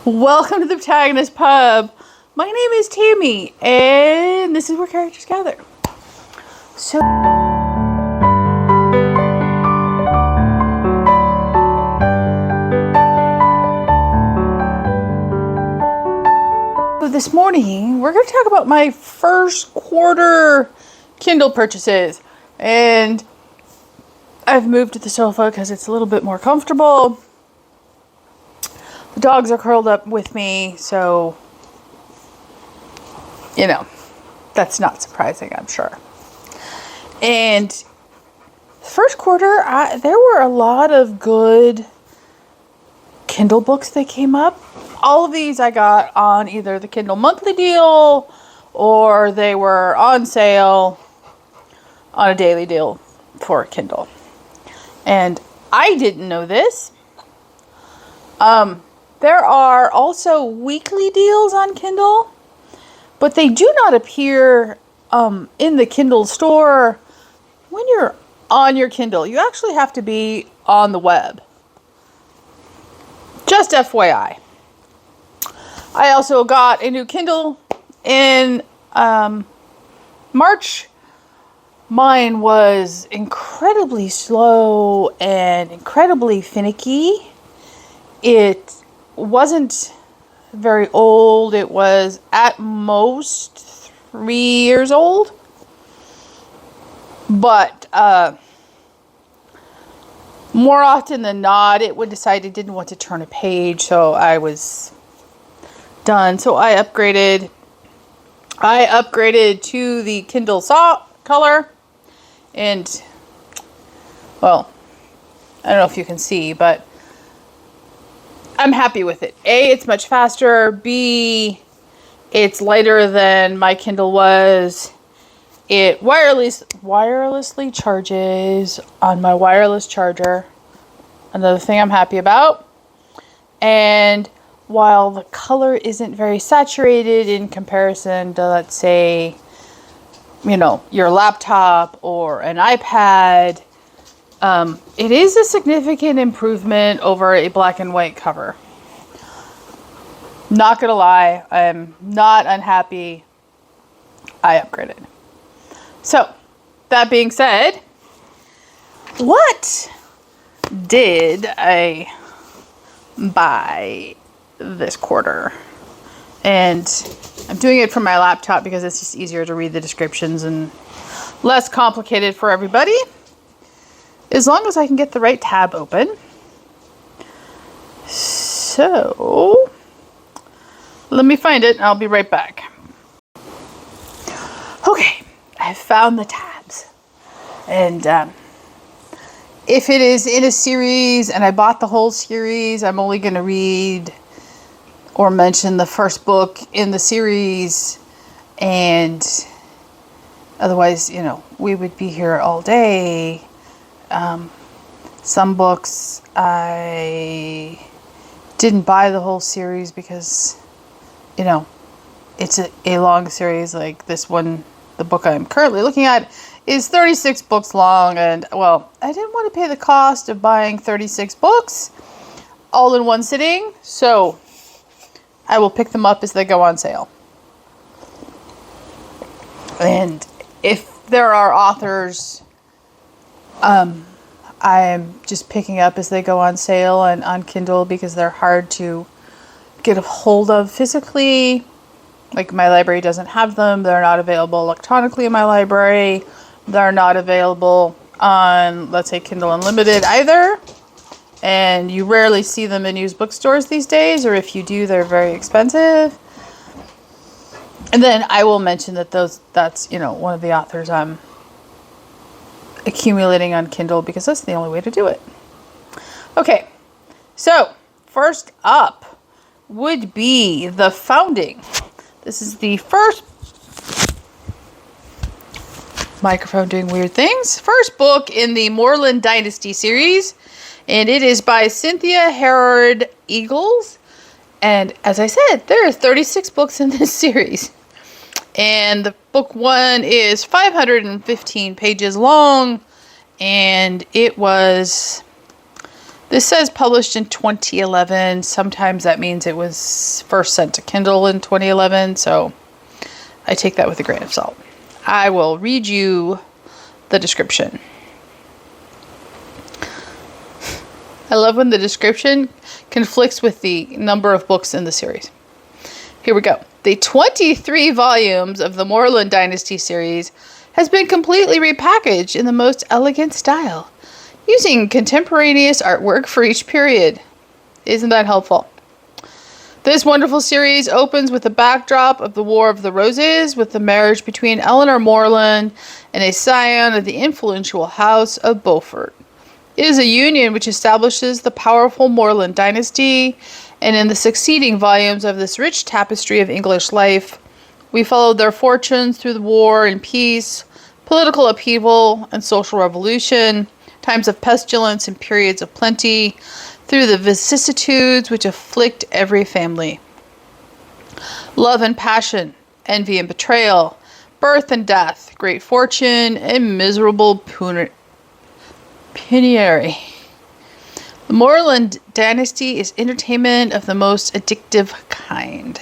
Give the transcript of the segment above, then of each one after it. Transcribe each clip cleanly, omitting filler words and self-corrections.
Welcome to the Protagonist Pub. My name is Tammy, and this is where characters gather. So this morning, we're going to talk about my first quarter Kindle purchases. And I've moved to the sofa because it's a little bit more comfortable. The dogs are curled up with me, so, you know, that's not surprising, I'm sure. And the first quarter, there were a lot of good Kindle books that came up. All of these I got on either the Kindle monthly deal or they were on sale on a daily deal for Kindle. And I didn't know this. There are also weekly deals on Kindle, but they do not appear in the Kindle store when you're on your Kindle. You actually have to be on the web. Just FYI. I also got a new Kindle in March. Mine was incredibly slow and incredibly finicky. It wasn't very old. It was at most 3 years old. But more often than not, it would decide it didn't want to turn a page, so I was done. So I upgraded to the Kindle soft color, and well, I don't know if you can see, but I'm happy with it. A, it's much faster. B, it's lighter than my Kindle was. It wirelessly charges on my wireless charger. Another thing I'm happy about. And while the color isn't very saturated in comparison to, let's say, you know, your laptop or an iPad, it is a significant improvement over a black and white cover. Not gonna lie, I'm not unhappy. I upgraded. So, that being said, what did I buy this quarter? And I'm doing it from my laptop because it's just easier to read the descriptions and less complicated for everybody. As long as I can get the right tab open. So, let me find it and I'll be right back. Okay, I found the tabs. And if it is in a series and I bought the whole series, I'm only going to read or mention the first book in the series. And otherwise, you know, we would be here all day. Some books I didn't buy the whole series because, you know, it's a long series. Like this one, the book I'm currently looking at is 36 books long, and well, I didn't want to pay the cost of buying 36 books all in one sitting, so I will pick them up as they go on sale. And if there are authors I'm just picking up as they go on sale and on Kindle because they're hard to get a hold of physically. Like my library doesn't have them. They're not available electronically in my library. They're not available on, let's say, Kindle Unlimited either. And you rarely see them in used bookstores these days, or if you do, they're very expensive. And then I will mention that that's, you know, one of the authors I'm accumulating on Kindle because that's the only way to do it. Okay, so first up would be The Founding. This is the first microphone doing weird things. First book in the Moreland Dynasty series, and it is by Cynthia Herrod Eagles. And as I said, there are 36 books in this series. And the book one is 515 pages long, and it was This says published in 2011. Sometimes that means it was first sent to Kindle in 2011, so I take that with a grain of salt. I will read you the description. I love when the description conflicts with the number of books in the series. Here we go. The 23 volumes of the Moreland Dynasty series has been completely repackaged in the most elegant style, using contemporaneous artwork for each period. Isn't that helpful? This wonderful series opens with the backdrop of the War of the Roses, with the marriage between Eleanor Moreland and a scion of the influential House of Beaufort. It is a union which establishes the powerful Moreland dynasty, and in the succeeding volumes of this rich tapestry of English life, we followed their fortunes through the war and peace, political upheaval and social revolution, times of pestilence and periods of plenty, through the vicissitudes which afflict every family. Love and passion, envy and betrayal, birth and death, great fortune and miserable penury. The Moreland Dynasty is entertainment of the most addictive kind.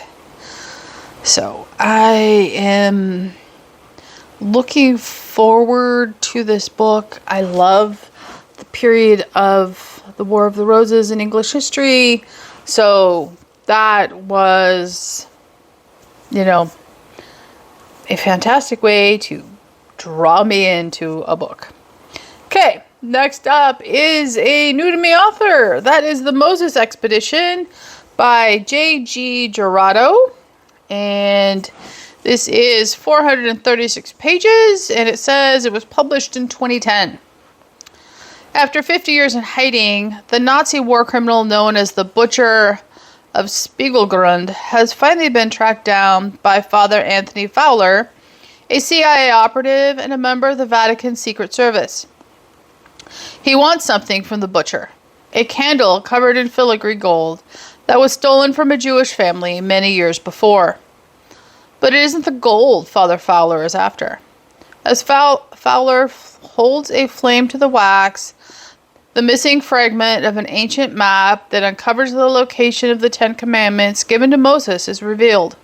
So I am looking forward to this book. I love the period of the War of the Roses in English history. So that was, a fantastic way to draw me into a book. Okay. Next up is a new to me author. That is The Moses Expedition by J.G. Gerardo. And this is 436 pages, and it says it was published in 2010. After 50 years in hiding, the Nazi war criminal known as the Butcher of Spiegelgrund has finally been tracked down by Father Anthony Fowler, a CIA operative and a member of the Vatican Secret Service. He wants something from the butcher, a candle covered in filigree gold that was stolen from a Jewish family many years before. But it isn't the gold Father Fowler is after. As Fowler holds a flame to the wax, the missing fragment of an ancient map that uncovers the location of the Ten Commandments given to Moses is revealed.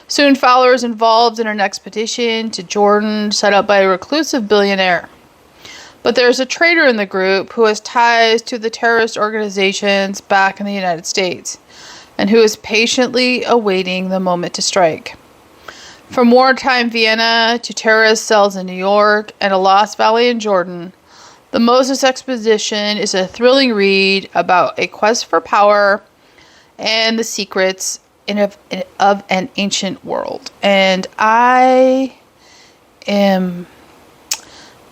Soon Fowler is involved in an expedition to Jordan set up by a reclusive billionaire. But there's a traitor in the group who has ties to the terrorist organizations back in the United States, and who is patiently awaiting the moment to strike. From wartime Vienna to terrorist cells in New York and a lost valley in Jordan, the Moses Expedition is a thrilling read about a quest for power and the secrets of an ancient world. And I am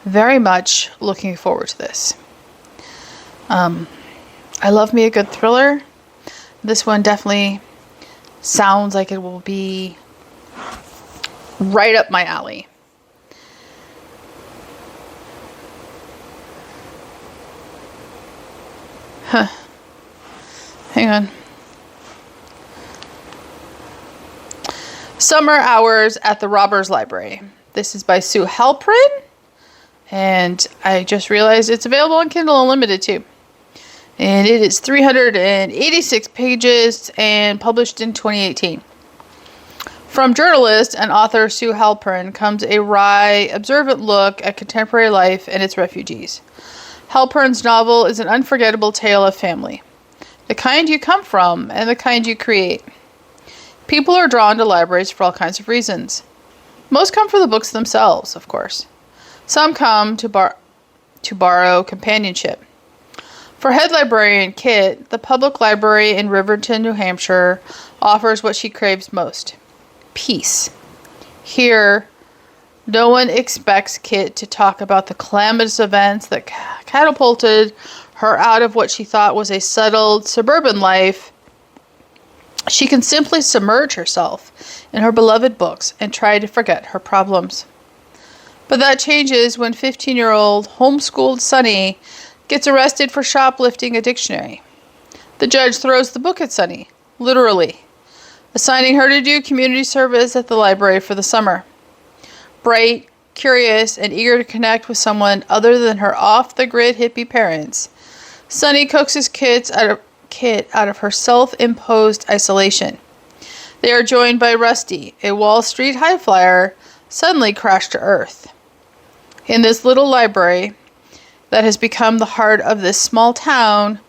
very much looking forward to this. I love me a good thriller. This one definitely sounds like it will be right up my alley. Hang on. Summer Hours at the Robbers Library. This is by Sue Halprin. And I just realized it's available on Kindle Unlimited too. And it is 386 pages and published in 2018. From journalist and author Sue Halprin comes a wry, observant look at contemporary life and its refugees. Halprin's novel is an unforgettable tale of family. The kind you come from and the kind you create. People are drawn to libraries for all kinds of reasons. Most come for the books themselves, of course. Some come to borrow companionship. For head librarian Kit, the public library in Riverton, New Hampshire, offers what she craves most: peace. Here, no one expects Kit to talk about the calamitous events that catapulted her out of what she thought was a settled suburban life. She can simply submerge herself in her beloved books and try to forget her problems. But that changes when 15-year-old homeschooled Sunny gets arrested for shoplifting a dictionary. The judge throws the book at Sunny, literally, assigning her to do community service at the library for the summer. Bright, curious, and eager to connect with someone other than her off-the-grid hippie parents, Sunny coaxes Kit out of her self-imposed isolation. They are joined by Rusty, a Wall Street high flyer, suddenly crashed to Earth. In this little library that has become the heart of this small town,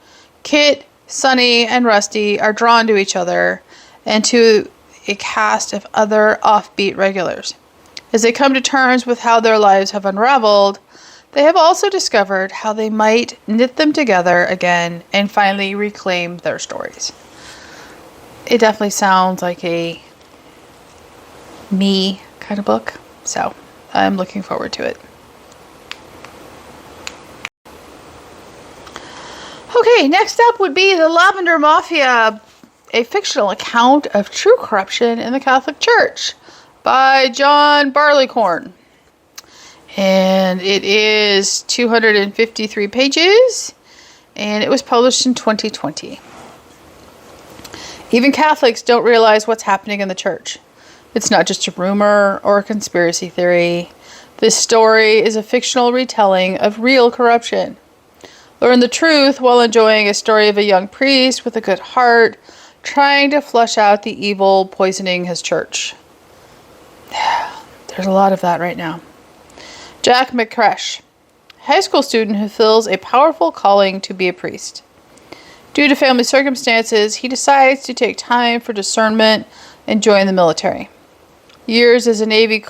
Kit, Sunny, and Rusty are drawn to each other and to a cast of other offbeat regulars. As they come to terms with how their lives have unraveled, they have also discovered how they might knit them together again and finally reclaim their stories. It definitely sounds like a me kind of book, so I'm looking forward to it. Okay, next up would be The Lavender Mafia, a fictional account of true corruption in the Catholic Church by John Barleycorn. And it is 253 pages, and it was published in 2020. Even Catholics don't realize what's happening in the church. It's not just a rumor or a conspiracy theory. This story is a fictional retelling of real corruption. Learn the truth while enjoying a story of a young priest with a good heart trying to flush out the evil poisoning his church. There's a lot of that right now. Jack McCresh, high school student who feels a powerful calling to be a priest. Due to family circumstances, he decides to take time for discernment and join the military. Years as a Navy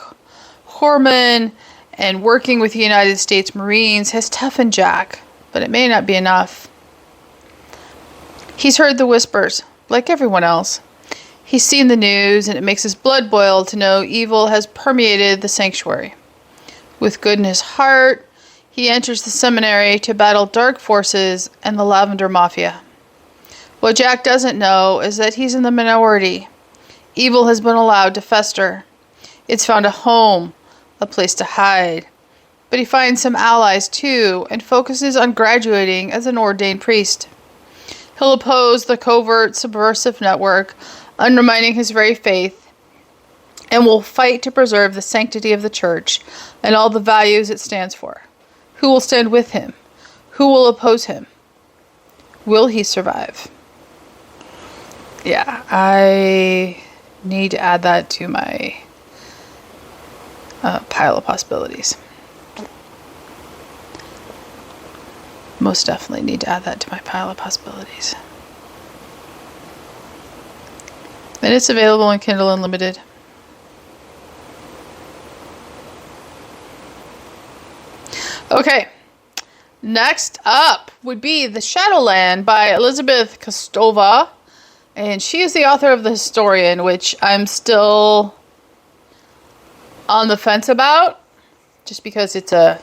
corpsman and working with the United States Marines has toughened Jack, but it may not be enough. He's heard the whispers, like everyone else. He's seen the news, and it makes his blood boil to know evil has permeated the sanctuary. With good in his heart, he enters the seminary to battle dark forces and the Lavender Mafia. What Jack doesn't know is that he's in the minority. Evil has been allowed to fester. It's found a home, a place to hide. But he finds some allies too, and focuses on graduating as an ordained priest. He'll oppose the covert subversive network, undermining his very faith, and will fight to preserve the sanctity of the church and all the values it stands for. Who will stand with him? Who will oppose him? Will he survive? Yeah, I need to add that to my pile of possibilities. Most definitely need to add that to my pile of possibilities. And it's available in Kindle Unlimited. Okay, next up would be The Shadowland by Elizabeth Kostova. And she is the author of The Historian, which I'm still on the fence about, just because it's a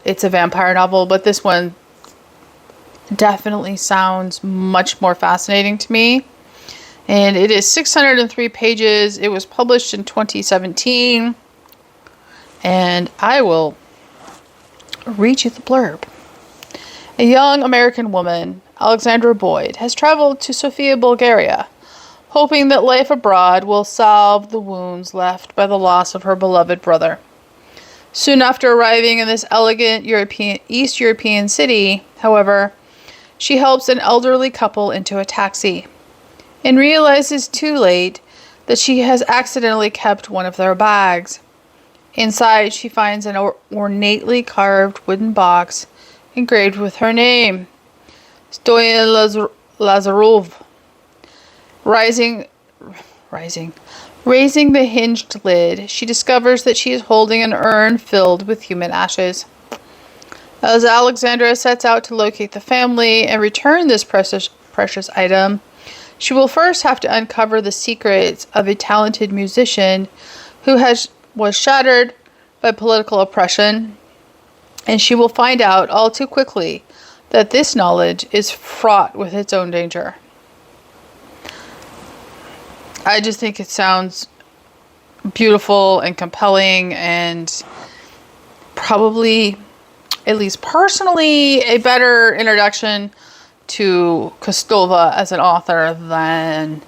vampire novel, but this one definitely sounds much more fascinating to me. And it is 603 pages. It was published in 2017. And I will read you the blurb. A young American woman, Alexandra Boyd, has traveled to Sofia, Bulgaria, hoping that life abroad will salve the wounds left by the loss of her beloved brother. Soon after arriving in this elegant East European city, however, she helps an elderly couple into a taxi and realizes too late that she has accidentally kept one of their bags. Inside, she finds an ornately carved wooden box engraved with her name, Stoyan Lazarov. Raising the hinged lid, she discovers that she is holding an urn filled with human ashes. As Alexandra sets out to locate the family and return this precious item, she will first have to uncover the secrets of a talented musician who was shattered by political oppression, and she will find out all too quickly that this knowledge is fraught with its own danger. I just think it sounds beautiful and compelling, and probably, at least personally, a better introduction to Kostova as an author than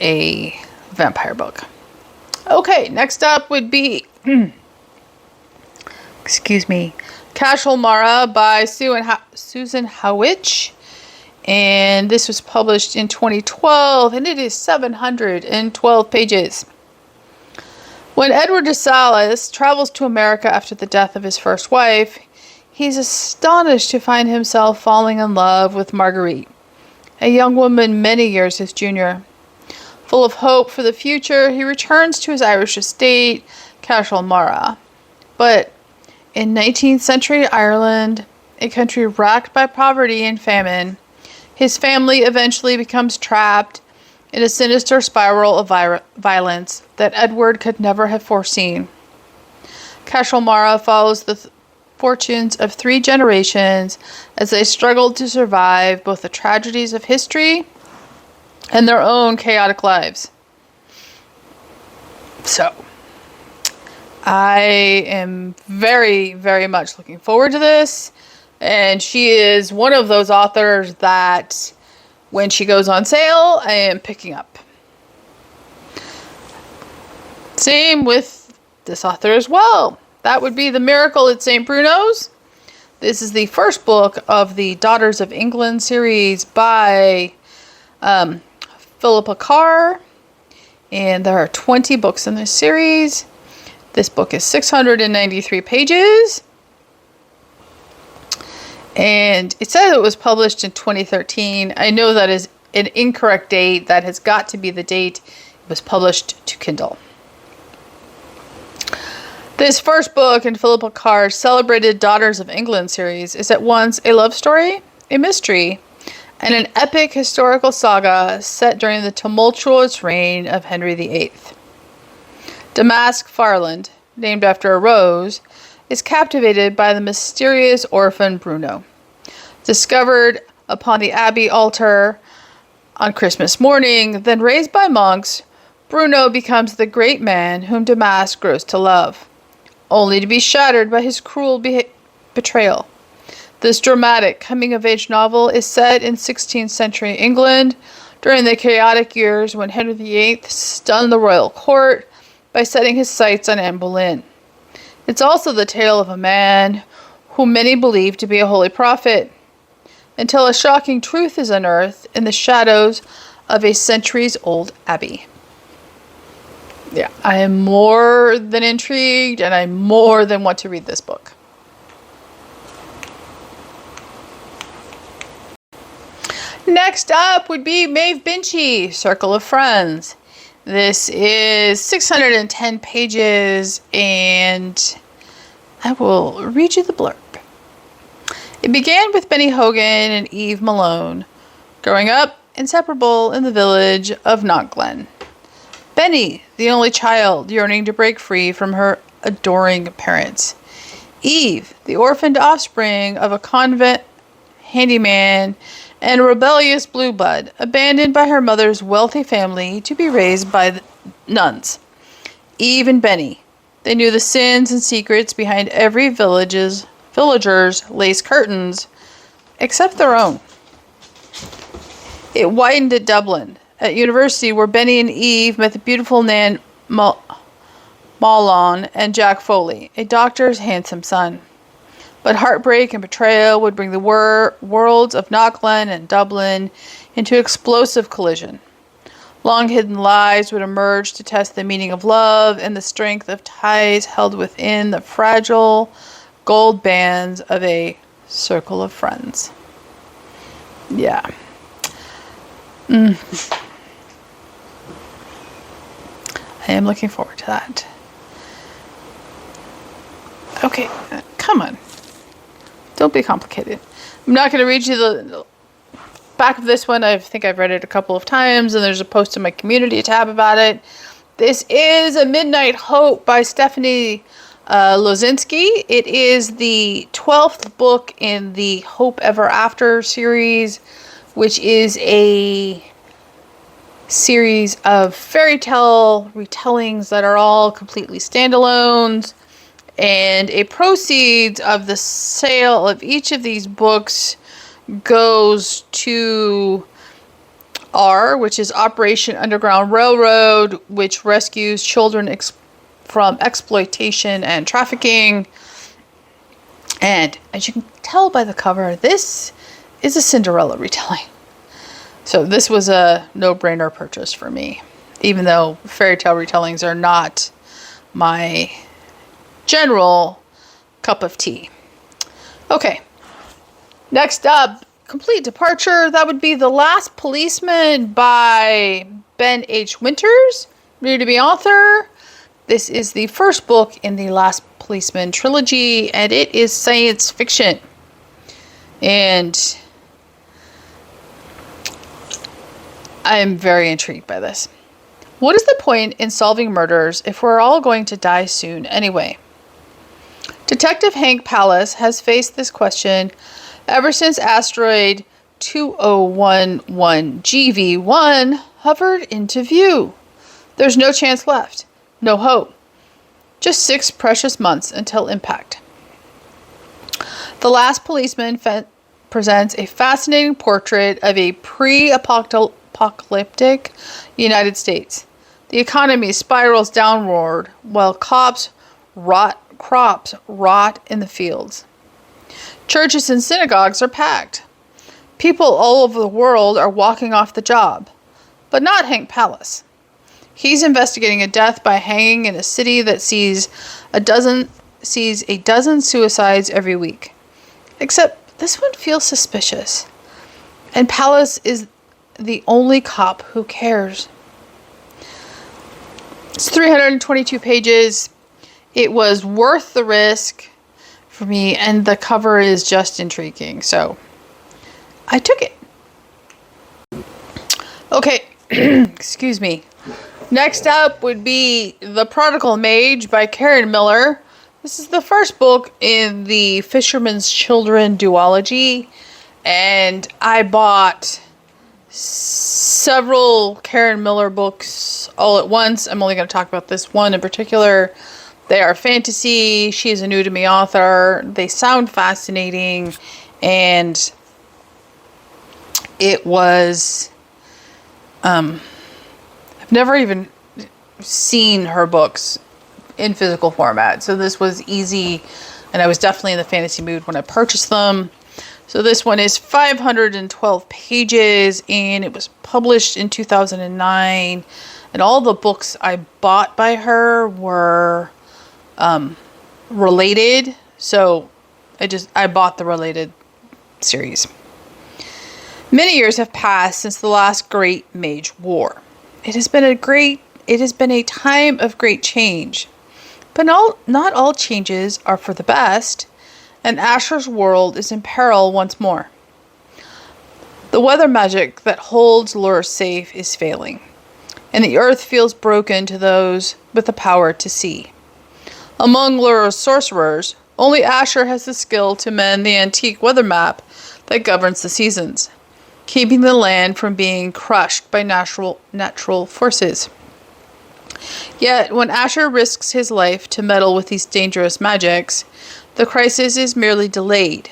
a vampire book. Okay, next up would be Cashel Mara by Susan Howich. And this was published in 2012, and it is 712 pages. When Edward de Salis travels to America after the death of his first wife, he's astonished to find himself falling in love with Marguerite, a young woman many years his junior. Full of hope for the future, he returns to his Irish estate, Cashel Mara. But in 19th century Ireland, a country racked by poverty and famine, his family eventually becomes trapped in a sinister spiral of violence that Edward could never have foreseen. Cashel Mara follows the fortunes of 3 generations as they struggled to survive both the tragedies of history and their own chaotic lives. So, I am very, very much looking forward to this. And she is one of those authors that when she goes on sale, I am picking up. Same with this author as well. That would be The Miracle at St. Bruno's. This is the first book of the Daughters of England series by Philippa Carr, and there are 20 books in this series. This book is 693 pages, and it says it was published in 2013. I know that is an incorrect date. That has got to be the date it was published to Kindle. This first book in Philippa Carr's celebrated Daughters of England series is at once a love story, a mystery, and an epic historical saga set during the tumultuous reign of Henry VIII. Damask Farland, named after a rose, is captivated by the mysterious orphan Bruno. Discovered upon the abbey altar on Christmas morning, then raised by monks, Bruno becomes the great man whom Damask grows to love, only to be shattered by his cruel betrayal. This dramatic coming-of-age novel is set in 16th century England during the chaotic years when Henry VIII stunned the royal court by setting his sights on Anne Boleyn. It's also the tale of a man whom many believe to be a holy prophet, until a shocking truth is unearthed in the shadows of a centuries-old abbey. Yeah, I am more than intrigued, and I more than want to read this book. Next up would be Maeve Binchy, Circle of Friends. This is 610 pages, and I will read you the blurb. It began with Benny Hogan and Eve Malone, growing up inseparable in the village of Knockglen. Benny, the only child, yearning to break free from her adoring parents. Eve, the orphaned offspring of a convent handyman and a rebellious blue blood, abandoned by her mother's wealthy family to be raised by the nuns. Eve and Benny, they knew the sins and secrets behind every villager's lace curtains, except their own. It widened at Dublin, at university, where Benny and Eve met the beautiful Nan Maulon and Jack Foley, a doctor's handsome son. But heartbreak and betrayal would bring the worlds of Knockglen and Dublin into explosive collision. Long-hidden lies would emerge to test the meaning of love and the strength of ties held within the fragile gold bands of a circle of friends. Yeah. I am looking forward to that. Okay, come on. Don't be complicated. I'm not going to read you the back of this one. I think I've read it a couple of times, and there's a post in my community tab about it. This is A Midnight Hope by Stephanie Lozinski. It is the 12th book in the Hope Ever After series, which is a series of fairy tale retellings that are all completely standalones. And a proceeds of the sale of each of these books goes to R, which is Operation Underground Railroad, which rescues children from exploitation and trafficking. And as you can tell by the cover, this is a Cinderella retelling. So this was a no-brainer purchase for me, even though fairy tale retellings are not my general cup of tea. Okay, next up, complete departure. That would be The Last Policeman by Ben H. Winters, new to be author. This is the first book in the Last Policeman trilogy, and it is science fiction. And I am very intrigued by this. What is the point in solving murders if we're all going to die soon anyway? Detective Hank Pallas has faced this question ever since asteroid 2011 GV1 hovered into view. There's no chance left. No hope. Just 6 precious months until impact. The Last Policeman presents a fascinating portrait of a pre-apocalyptic United States. The economy spirals downward while crops rot in the fields. Churches and synagogues are packed. People all over the world are walking off the job, but not Hank Pallas. He's investigating a death by hanging in a city that sees a dozen suicides every week. Except this one feels suspicious. And Pallas is the only cop who cares. It's 322 pages. It was worth the risk for me, and the cover is just intriguing, so I took it. Okay, excuse me. Next up would be The Prodigal Mage by Karen Miller. This is the first book in the Fisherman's Children duology, and I bought several Karen Miller books all at once. I'm only going to talk about this one in particular. They are fantasy. She is a new to me author. They sound fascinating, and it was I've never even seen her books in physical format, so this was easy, and I was definitely in the fantasy mood when I purchased them. So this one is 512 pages, and it was published in 2009, and all the books I bought by her were related, so I bought the related series. Many years have passed since the last great mage war. It has been a time of great change, but not all changes are for the best, and Asher's world is in peril once more. The weather magic that holds Lure safe is failing, and the earth feels broken to those with the power to see. Among Lure's sorcerers, only Asher has the skill to mend the antique weather map that governs the seasons, keeping the land from being crushed by natural forces. Yet, when Asher risks his life to meddle with these dangerous magics, the crisis is merely delayed,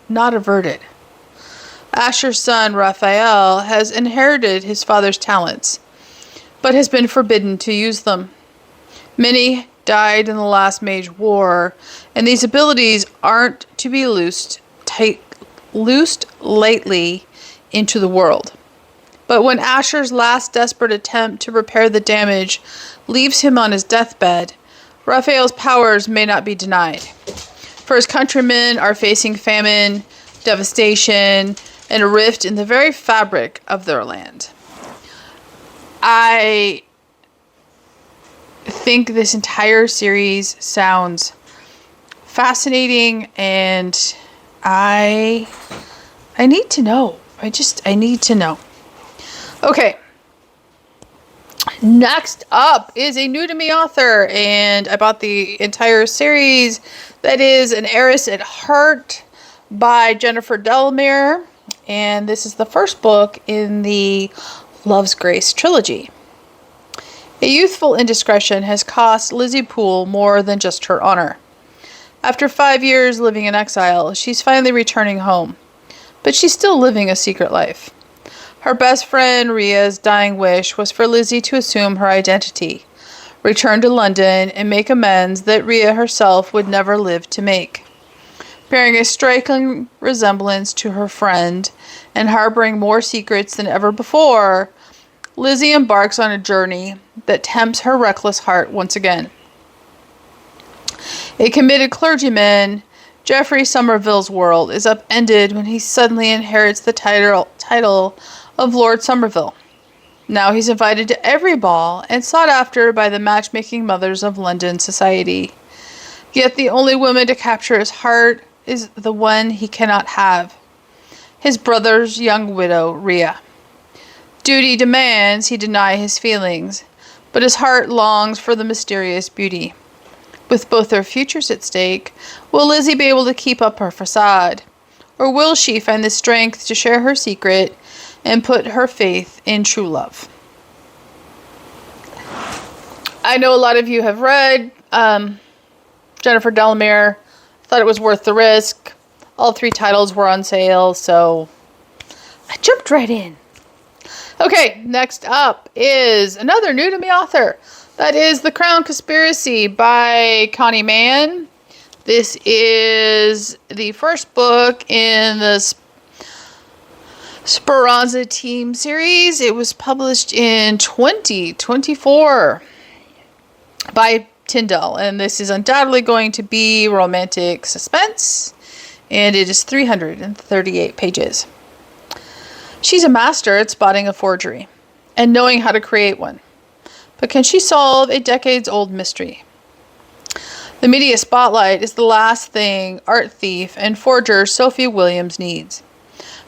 not averted. Asher's son, Raphael, has inherited his father's talents, but has been forbidden to use them. Many died in the last mage war, and these abilities aren't to be loosed lightly into the world. But when Asher's last desperate attempt to repair the damage leaves him on his deathbed, Raphael's powers may not be denied. For his countrymen are facing famine, devastation, and a rift in the very fabric of their land. I think this entire series sounds fascinating, and I need to know. I need to know. Okay. Next up is a new to me author, and I bought the entire series. That is An Heiress at Heart by Jennifer Delamere, and this is the first book in the Love's Grace trilogy. A youthful indiscretion has cost Lizzie Poole more than just her honor. After 5 years living in exile, she's finally returning home, but she's still living a secret life. Her best friend Ria's dying wish was for Lizzie to assume her identity, return to London, and make amends that Ria herself would never live to make. bearing a striking resemblance to her friend and harboring more secrets than ever before. Lizzie embarks on a journey that tempts her reckless heart once again. A committed clergyman, Geoffrey Somerville's world is upended when he suddenly inherits the title of Lord Somerville. Now he's invited to every ball and sought after by the matchmaking mothers of London society. Yet the only woman to capture his heart is the one he cannot have, his brother's young widow, Rhea. Duty demands he deny his feelings, but his heart longs for the mysterious beauty. With both their futures at stake, will Lizzie be able to keep up her facade? Or will she find the strength to share her secret and put her faith in true love? I know a lot of you have read Jennifer Delamere. Thought it was worth the risk. All 3 titles were on sale, so I jumped right in. Okay, next up is another new to me author. That is The Crown Conspiracy by Connie Mann. This is the first book in the Speranza Team series. It was published in 2024 by Kindle, and this is undoubtedly going to be romantic suspense, and it is 338 pages. She's a master at spotting a forgery and knowing how to create one. But can she solve a decades-old mystery? The media spotlight is the last thing art thief and forger Sophie Williams needs.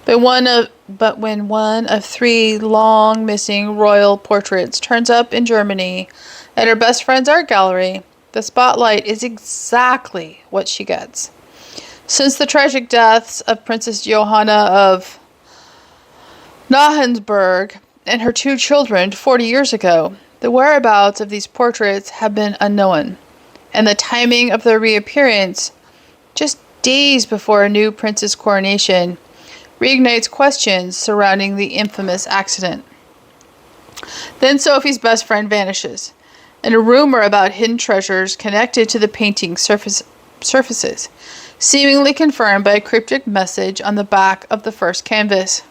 But when one of 3 long-missing royal portraits turns up in Germany at her best friend's art gallery, the spotlight is exactly what she gets. Since the tragic deaths of Princess Johanna of Nassau and her 2 children 40 years ago, the whereabouts of these portraits have been unknown, and the timing of their reappearance, just days before a new prince's coronation, reignites questions surrounding the infamous accident. Then Sophie's best friend vanishes, and a rumor about hidden treasures connected to the painting surfaces, seemingly confirmed by a cryptic message on the back of the first canvas.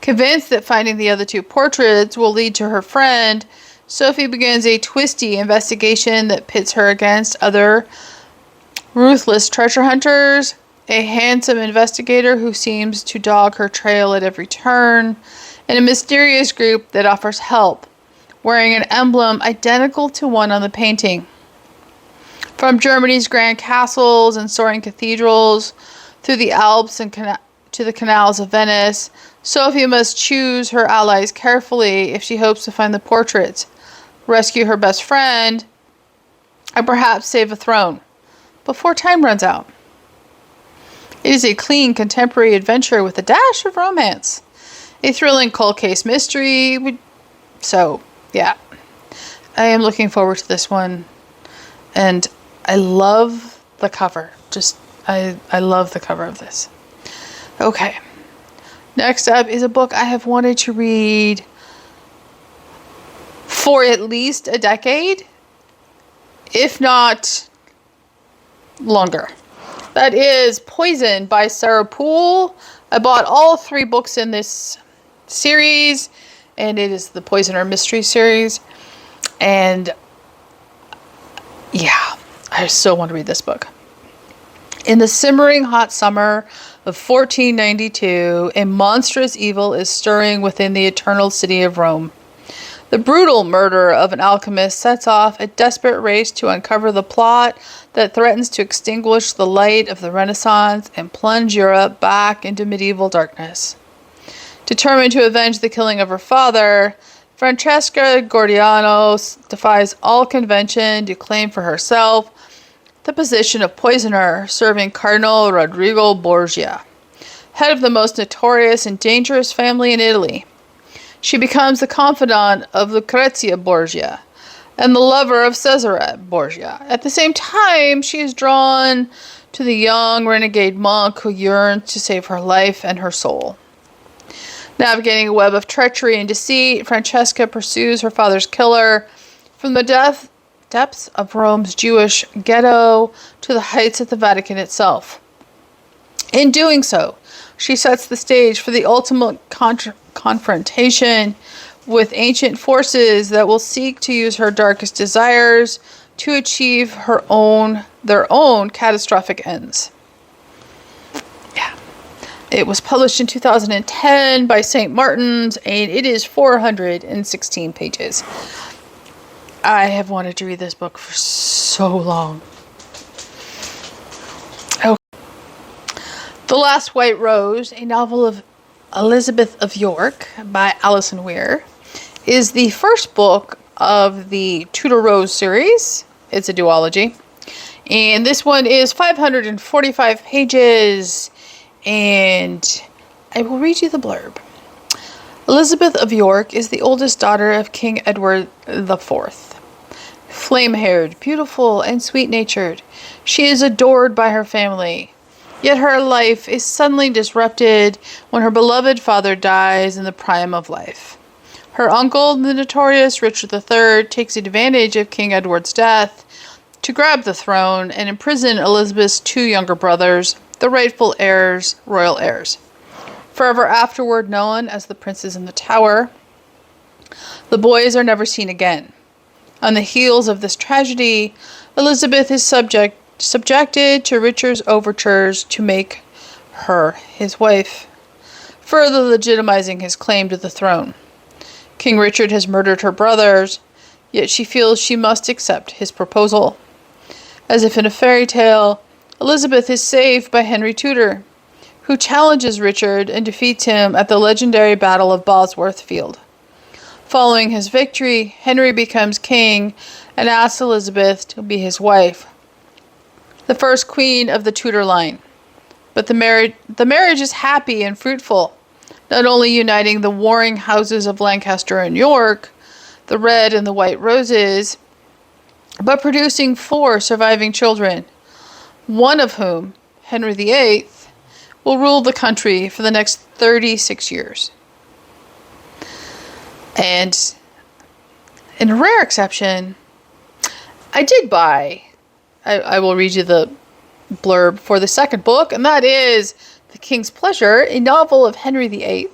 Convinced that finding the other 2 portraits will lead to her friend, Sophie begins a twisty investigation that pits her against other ruthless treasure hunters, a handsome investigator who seems to dog her trail at every turn, and a mysterious group that offers help, wearing an emblem identical to one on the painting. From Germany's grand castles and soaring cathedrals, through the Alps and to the canals of Venice, Sophie must choose her allies carefully if she hopes to find the portraits, rescue her best friend, and perhaps save a throne before time runs out. It is a clean contemporary adventure with a dash of romance, a thrilling cold case mystery. So, yeah, I am looking forward to this one, and I love the cover. I love the cover of this. Okay, next up is a book I have wanted to read for at least a decade, if not longer. That is Poison by Sarah Poole. I bought all 3 books in this series, and it is the Poisoner Mystery series. And yeah, I so want to read this book. In the simmering hot summer of 1492, a monstrous evil is stirring within the eternal city of Rome. The brutal murder of an alchemist sets off a desperate race to uncover the plot that threatens to extinguish the light of the Renaissance and plunge Europe back into medieval darkness. Determined to avenge the killing of her father, Francesca Gordiano defies all convention to claim for herself the position of poisoner, serving Cardinal Rodrigo Borgia, head of the most notorious and dangerous family in Italy. She becomes the confidant of Lucrezia Borgia and the lover of Cesare Borgia. At the same time, she is drawn to the young renegade monk who yearns to save her life and her soul. Navigating a web of treachery and deceit, Francesca pursues her father's killer from the depths of Rome's Jewish ghetto to the heights of the Vatican itself. In doing so, she sets the stage for the ultimate confrontation with ancient forces that will seek to use her darkest desires to achieve their own catastrophic ends. Yeah. It was published in 2010 by St. Martin's, and it is 416 pages. I have wanted to read this book for so long. Okay. The Last White Rose, a novel of Elizabeth of York by Alison Weir, is the first book of the Tudor Rose series. It's a duology. And this one is 545 pages. And I will read you the blurb. Elizabeth of York is the oldest daughter of King Edward IV. Flame-haired, beautiful, and sweet-natured, she is adored by her family. Yet her life is suddenly disrupted when her beloved father dies in the prime of life. Her uncle, the notorious Richard III, takes advantage of King Edward's death to grab the throne and imprison Elizabeth's two younger brothers, the rightful heirs, royal heirs. Forever afterward known as the Princes in the Tower, the boys are never seen again. On the heels of this tragedy, Elizabeth is subjected to Richard's overtures to make her his wife, further legitimizing his claim to the throne. King Richard has murdered her brothers, yet she feels she must accept his proposal. As if in a fairy tale, Elizabeth is saved by Henry Tudor, who challenges Richard and defeats him at the legendary Battle of Bosworth Field. Following his victory, Henry becomes king and asks Elizabeth to be his wife, the first queen of the Tudor line. But the marriage is happy and fruitful, not only uniting the warring houses of Lancaster and York, the Red and the White Roses, but producing 4 surviving children, one of whom, Henry VIII, will rule the country for the next 36 years. And in a rare exception, I did buy, I will read you the blurb for the second book, and that is The King's Pleasure, a novel of Henry VIII,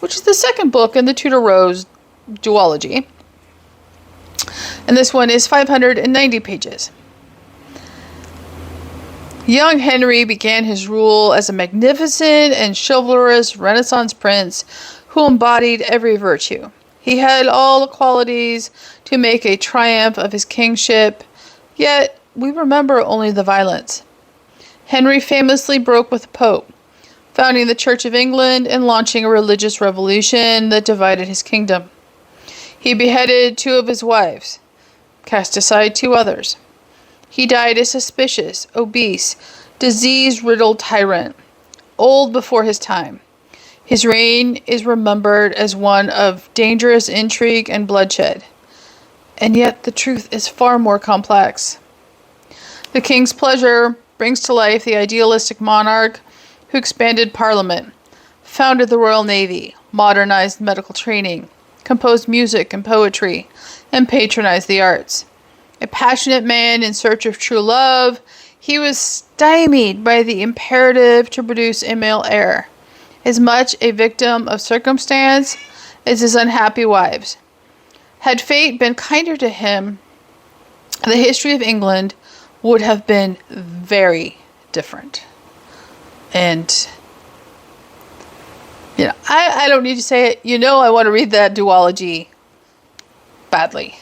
which is the second book in the Tudor Rose duology. And this one is 590 pages. Young Henry began his rule as a magnificent and chivalrous Renaissance prince who embodied every virtue. He had all the qualities to make a triumph of his kingship, yet we remember only the violence. Henry famously broke with the Pope, founding the Church of England and launching a religious revolution that divided his kingdom. He beheaded 2 of his wives, cast aside 2 others. He died a suspicious, obese, disease-riddled tyrant, old before his time. His reign is remembered as one of dangerous intrigue and bloodshed. And yet the truth is far more complex. The King's Pleasure brings to life the idealistic monarch who expanded Parliament, founded the Royal Navy, modernized medical training, composed music and poetry, and patronized the arts. A passionate man in search of true love, he was stymied by the imperative to produce a male heir, as much a victim of circumstance as his unhappy wives. Had fate been kinder to him, the history of England would have been very different. And, I don't need to say it. I want to read that duology badly.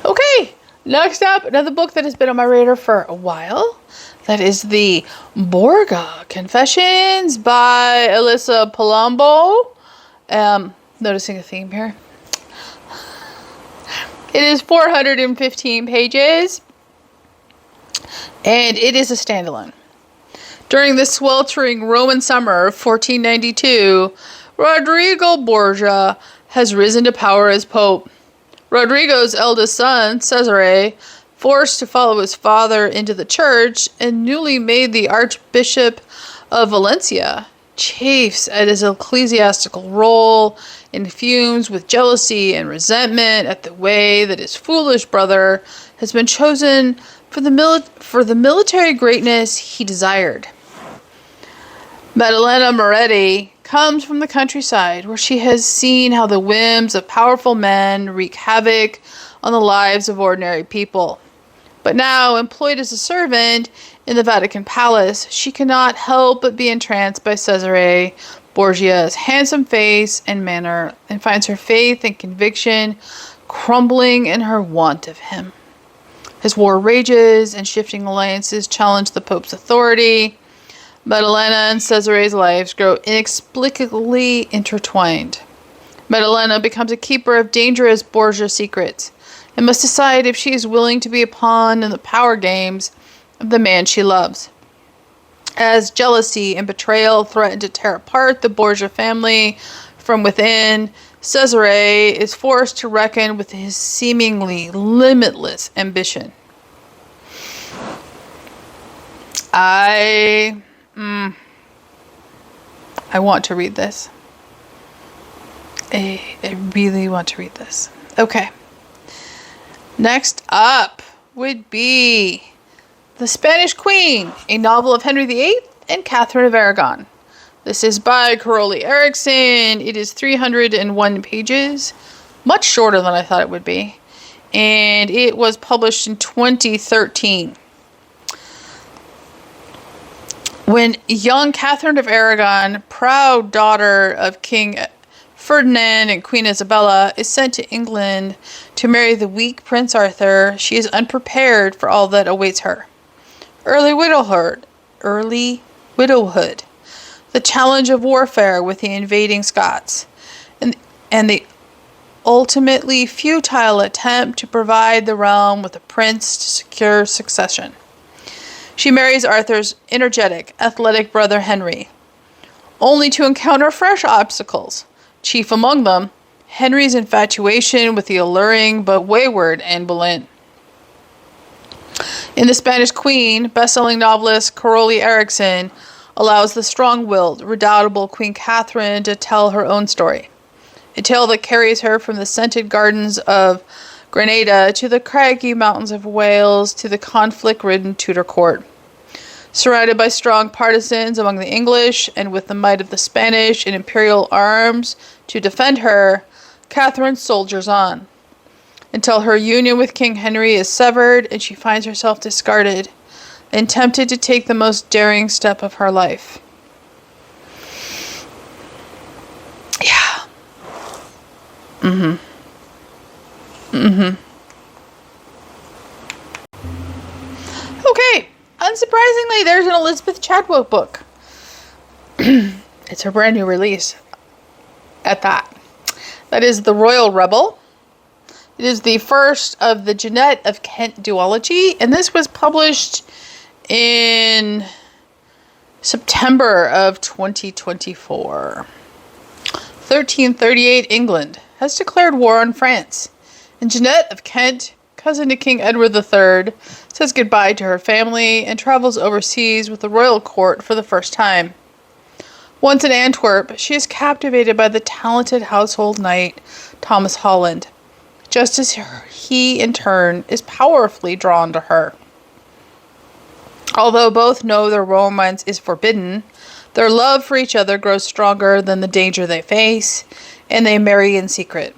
Okay, next up, another book that has been on my radar for a while. That is the Borga Confessions by Alyssa Palombo. Noticing a theme here. It is 415 pages, and it is a standalone. During the sweltering Roman summer of 1492, Rodrigo Borgia has risen to power as Pope. Rodrigo's eldest son, Cesare, forced to follow his father into the church and newly made the Archbishop of Valencia, chafes at his ecclesiastical role and fumes with jealousy and resentment at the way that his foolish brother has been chosen for the military greatness he desired. Maddalena Moretti comes from the countryside, where she has seen how the whims of powerful men wreak havoc on the lives of ordinary people. But now, employed as a servant in the Vatican Palace, she cannot help but be entranced by Cesare Borgia's handsome face and manner, and finds her faith and conviction crumbling in her want of him. His war rages, and shifting alliances challenge the Pope's authority. Maddalena and Cesare's lives grow inexplicably intertwined. Maddalena becomes a keeper of dangerous Borgia secrets, and must decide if she is willing to be a pawn in the power games of the man she loves. As jealousy and betrayal threaten to tear apart the Borgia family from within, Cesare is forced to reckon with his seemingly limitless ambition. I want to read this. I really want to read this. Okay. Next up would be The Spanish Queen, a novel of Henry VIII and Catherine of Aragon. This is by Caroli Erickson. It is 301 pages, much shorter than I thought it would be. And it was published in 2013. When young Catherine of Aragon, proud daughter of King Ferdinand and Queen Isabella, is sent to England to marry the weak Prince Arthur, she is unprepared for all that awaits her. Early widowhood, the challenge of warfare with the invading Scots, and the ultimately futile attempt to provide the realm with a prince to secure succession. She marries Arthur's energetic, athletic brother Henry, only to encounter fresh obstacles, chief among them Henry's infatuation with the alluring but wayward Anne Boleyn. In The Spanish Queen, best-selling novelist Caroli Erickson allows the strong-willed, redoubtable Queen Catherine to tell her own story, a tale that carries her from the scented gardens of Granada to the craggy mountains of Wales to the conflict-ridden Tudor court. Surrounded by strong partisans among the English, and with the might of the Spanish and imperial arms to defend her, Catherine soldiers on, until her union with King Henry is severed and she finds herself discarded and tempted to take the most daring step of her life. Yeah. Okay. Unsurprisingly, there's an Elizabeth Chadwick book. It's her brand new release at that. That is The Royal Rebel. It is the first of the Jeanette of Kent duology, and this was published in September of 2024. 1338 England has declared war on France, and Jeanette of Kent, cousin to King Edward III, says goodbye to her family and travels overseas with the royal court for the first time. Once in Antwerp, she is captivated by the talented household knight Thomas Holland, just as he, in turn, is powerfully drawn to her. Although both know their romance is forbidden, their love for each other grows stronger than the danger they face, and they marry in secret.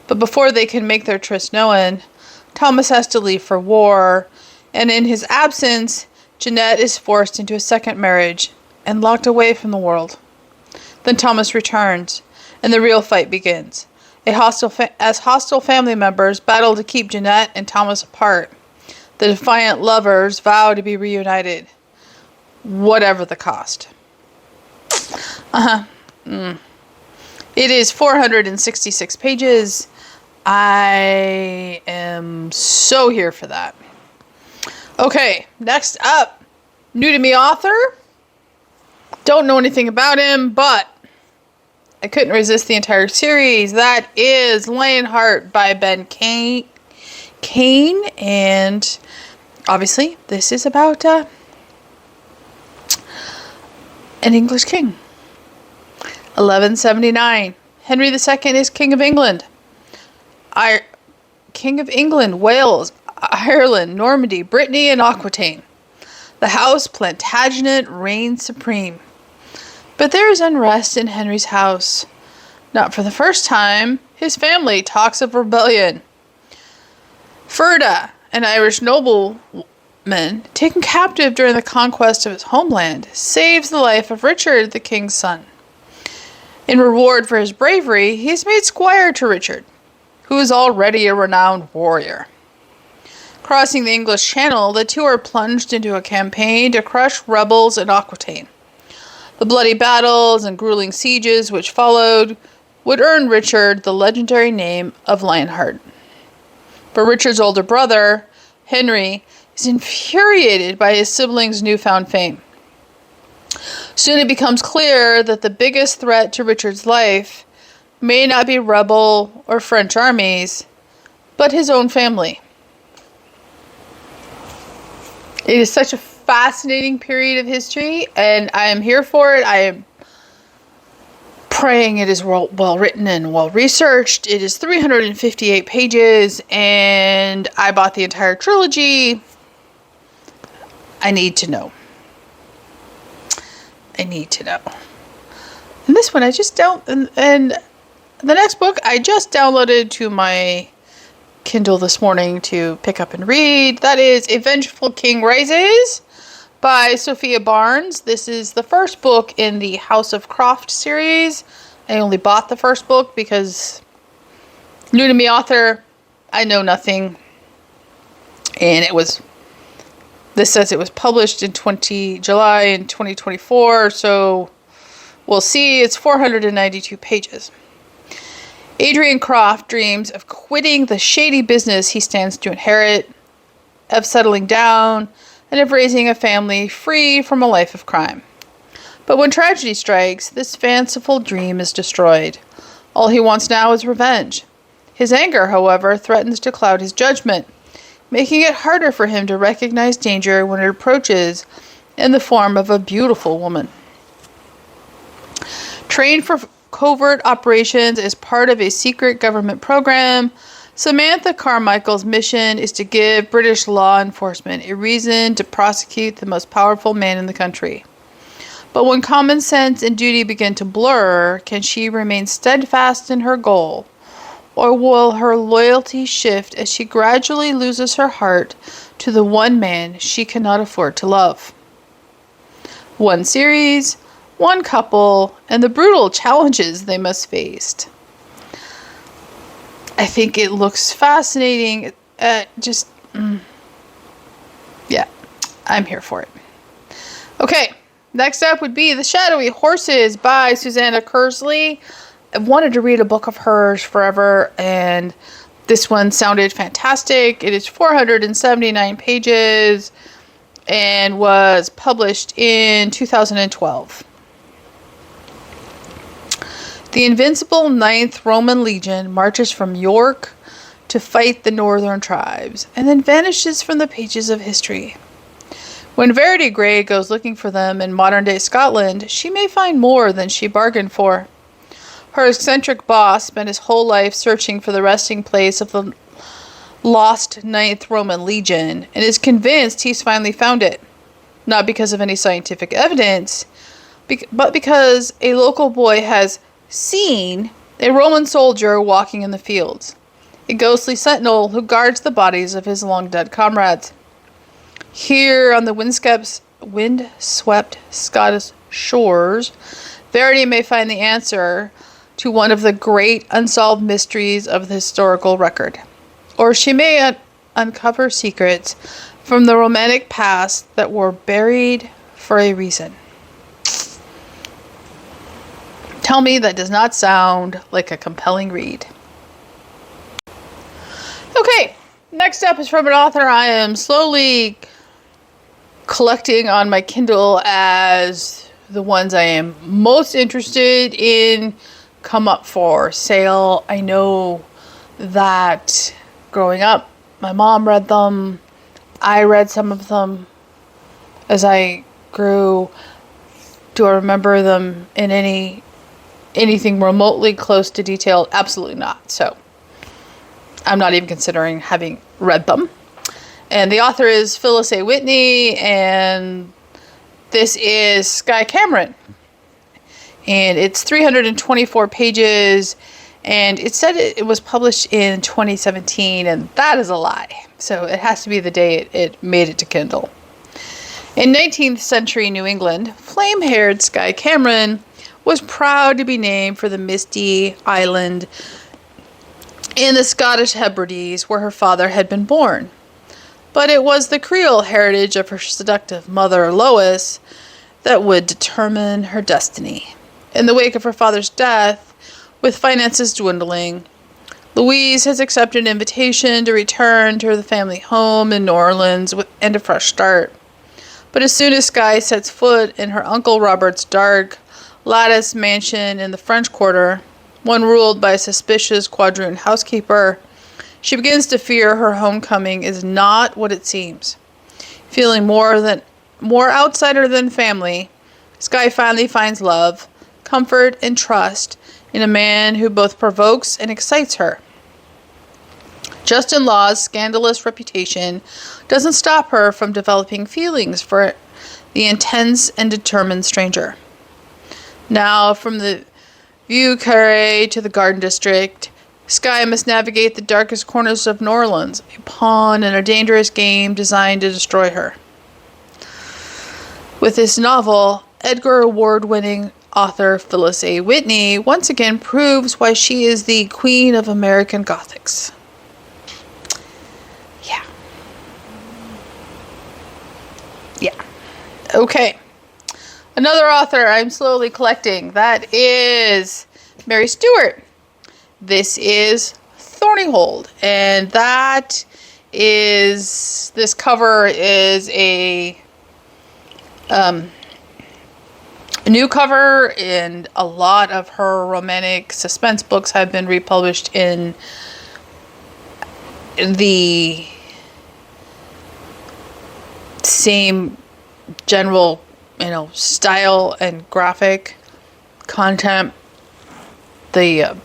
But before they can make their tryst known, Thomas has to leave for war, and in his absence, Jeanette is forced into a second marriage and locked away from the world. Then Thomas returns, and the real fight begins. As hostile family members battle to keep Jeanette and Thomas apart, the defiant lovers vow to be reunited, whatever the cost. It is 466 pages. I am so here for that. Okay, next up, new to me author. Don't know anything about him, but I couldn't resist the entire series. That is Lionheart by Ben Kane, and obviously this is about an English king. 1179. Henry II is King of England. King of England, Wales, Ireland, Normandy, Brittany, and Aquitaine. The House Plantagenet reigns supreme. But there is unrest in Henry's house. Not for the first time, his family talks of rebellion. Ferda, an Irish nobleman taken captive during the conquest of his homeland, saves the life of Richard, the king's son. In reward for his bravery, he is made squire to Richard, who is already a renowned warrior. Crossing the English Channel, the two are plunged into a campaign to crush rebels in Aquitaine. The bloody battles and grueling sieges which followed would earn Richard the legendary name of Lionheart. But Richard's older brother, Henry, is infuriated by his siblings' newfound fame. Soon it becomes clear that the biggest threat to Richard's life may not be rebel or French armies, but his own family. It is such a fascinating period of history, and I am here for it. I am praying it is well written and well researched. It is 358 pages, and I bought the entire trilogy. I need to know. And this one I just don't, and the next book I just downloaded to my Kindle this morning to pick up and read. That is A Vengeful King Rises by Sophia Barnes. This is the first book in the House of Croft series. I only bought the first book because new to me author, I know nothing. And this says it was published in July in 2024, so we'll see. It's 492 pages. Adrian Croft dreams of quitting the shady business he stands to inherit, of settling down, and of raising a family free from a life of crime. But when tragedy strikes, this fanciful dream is destroyed. All he wants now is revenge. His anger, however, threatens to cloud his judgment, making it harder for him to recognize danger when it approaches in the form of a beautiful woman. Trained for covert operations as part of a secret government program, Samantha Carmichael's mission is to give British law enforcement a reason to prosecute the most powerful man in the country. But when common sense and duty begin to blur, can she remain steadfast in her goal? Or will her loyalty shift as she gradually loses her heart to the one man she cannot afford to love? One series, one couple, and the brutal challenges they must face. I think it looks fascinating. Yeah, I'm here for it. Okay, next up would be The Shadowy Horses by Susanna Kersley. I've wanted to read a book of hers forever, and this one sounded fantastic. It is 479 pages and was published in 2012. The invincible 9th Roman Legion marches from York to fight the northern tribes, and then vanishes from the pages of history. When Verity Grey goes looking for them in modern-day Scotland, she may find more than she bargained for. Her eccentric boss spent his whole life searching for the resting place of the lost 9th Roman Legion, and is convinced he's finally found it. Not because of any scientific evidence, but because a local boy has seen a Roman soldier walking in the fields, a ghostly sentinel who guards the bodies of his long-dead comrades. Here on the wind-swept Scottish shores, Verity may find the answer to one of the great unsolved mysteries of the historical record. Or she may uncover secrets from the romantic past that were buried for a reason. Tell me that does not sound like a compelling read. Okay, next up is from an author I am slowly collecting on my Kindle as the ones I am most interested in come up for sale. I know that growing up, my mom read them. I read some of them as I grew. Do I remember them in any anything remotely close to detailed? Absolutely not. So I'm not even considering having read them. And the author is Phyllis A. Whitney, and this is Sky Cameron. And it's 324 pages, and it said it was published in 2017, and that is a lie. So it has to be the day it made it to Kindle. In 19th century New England, flame-haired Sky Cameron was proud to be named for the misty island in the Scottish Hebrides where her father had been born. But it was the Creole heritage of her seductive mother, Lois, that would determine her destiny. In the wake of her father's death, with finances dwindling, Louise has accepted an invitation to return to the family home in New Orleans and a fresh start. But as soon as Sky sets foot in her Uncle Robert's dark, lattice mansion in the French Quarter, one ruled by a suspicious quadroon housekeeper, she begins to fear her homecoming is not what it seems. Feeling more outsider than family, Sky finally finds love, comfort, and trust in a man who both provokes and excites her. Justin Law's scandalous reputation doesn't stop her from developing feelings for the intense and determined stranger. Now, from the Vieux Carré to the Garden District, Sky must navigate the darkest corners of New Orleans, a pawn in a dangerous game designed to destroy her. With this novel, Edgar Award-winning author Phyllis A. Whitney once again proves why she is the queen of American Gothics. Yeah. Okay. Another author I'm slowly collecting. That is Mary Stewart. This is Thornyhold. And this cover is a new cover, and a lot of her romantic suspense books have been republished in the same general, style and graphic content. The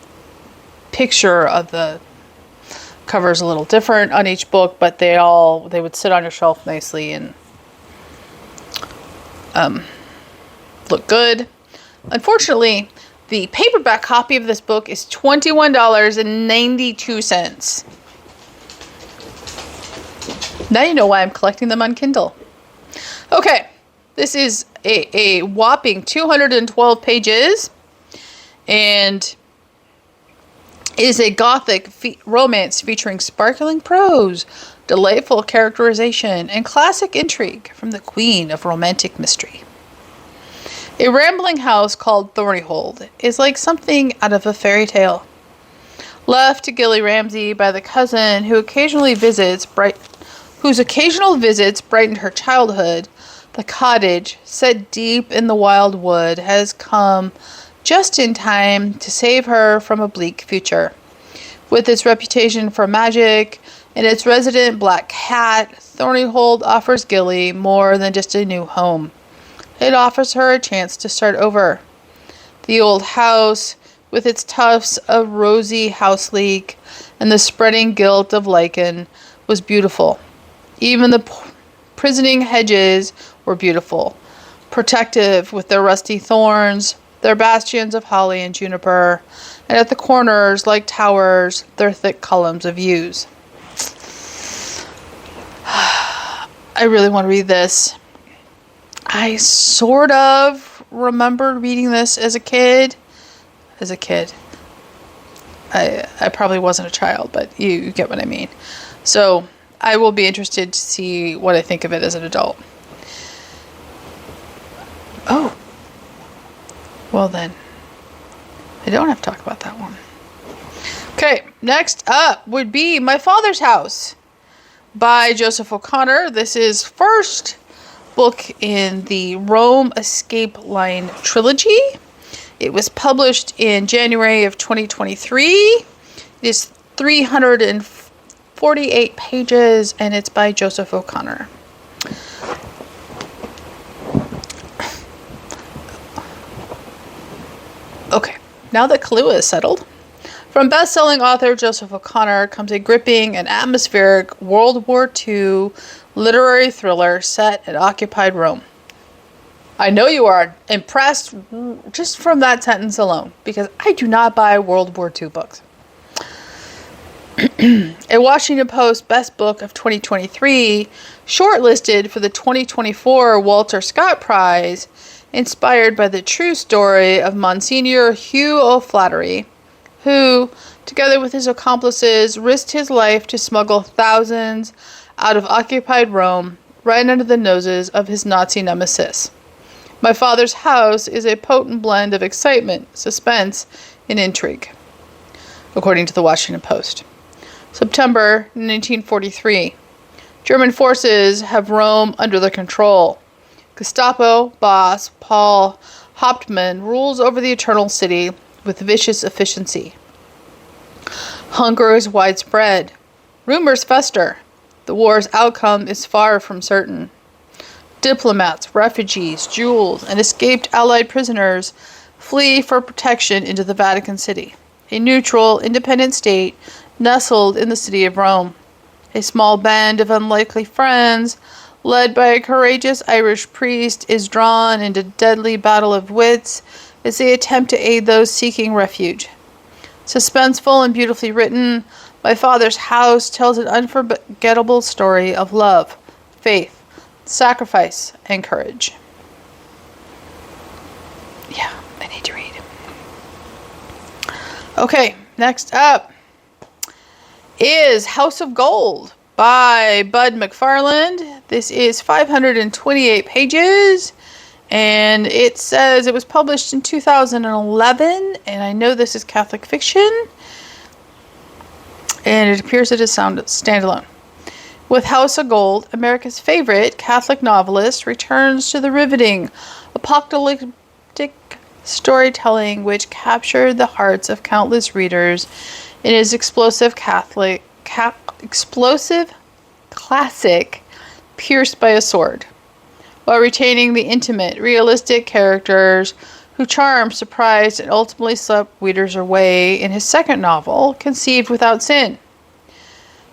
picture of the cover is a little different on each book, but they would sit on your shelf nicely and look good. Unfortunately, the paperback copy of this book is $21.92. Now you know why I'm collecting them on Kindle. Okay, this is a whopping 212 pages, and it is a gothic romance featuring sparkling prose, delightful characterization, and classic intrigue from the queen of romantic mystery. A rambling house called Thornyhold is like something out of a fairy tale. Left to Gilly Ramsay by the cousin whose occasional visits brightened her childhood, the cottage, set deep in the wild wood, has come just in time to save her from a bleak future. With its reputation for magic and its resident black cat, Thornyhold offers Gilly more than just a new home. It offers her a chance to start over. The old house, with its tufts of rosy house leek and the spreading gilt of lichen, was beautiful. Even the prisoning hedges were beautiful, protective with their rusty thorns, their bastions of holly and juniper, and at the corners, like towers, their thick columns of yews. I really want to read this. I sort of remembered reading this as a kid. I probably wasn't a child, but you get what I mean. So I will be interested to see what I think of it as an adult. Oh. Well then, I don't have to talk about that one. Okay, next up would be My Father's House by Joseph O'Connor. This is first book in the Rome Escape Line trilogy. It was published in January of 2023. It is 348 pages, and it's by Joseph O'Connor. Okay, now that Kahlua is settled. From best-selling author Joseph O'Connor comes a gripping and atmospheric World War II literary thriller set at occupied Rome. I know you are impressed just from that sentence alone, because I do not buy World War II books. A Washington Post Best Book of 2023, shortlisted for the 2024 Walter Scott Prize, inspired by the true story of Monsignor Hugh O'Flaherty, who, together with his accomplices, risked his life to smuggle thousands out of occupied Rome right under the noses of his Nazi nemesis. My Father's House is a potent blend of excitement, suspense, and intrigue, according to the Washington Post. September 1943. German forces have Rome under their control. Gestapo boss Paul Hauptmann rules over the Eternal City with vicious efficiency. Hunger is widespread. Rumors fester. The war's outcome is far from certain. Diplomats, refugees, jewels, and escaped Allied prisoners flee for protection into the Vatican City, a neutral, independent state nestled in the city of Rome. A small band of unlikely friends, led by a courageous Irish priest, is drawn into deadly battle of wits as they attempt to aid those seeking refuge. Suspenseful and beautifully written, My Father's House tells an unforgettable story of love, faith, sacrifice, and courage. Yeah, I need to read. Okay, next up is House of Gold by Bud McFarland. This is 528 pages, and it says it was published in 2011, and I know this is Catholic fiction, and it appears it is standalone. With House of Gold, America's favorite Catholic novelist returns to the riveting, apocalyptic storytelling which captured the hearts of countless readers in his explosive classic, Pierced by a Sword, while retaining the intimate, realistic characters who charmed, surprised, and ultimately swept readers away in his second novel, Conceived Without Sin.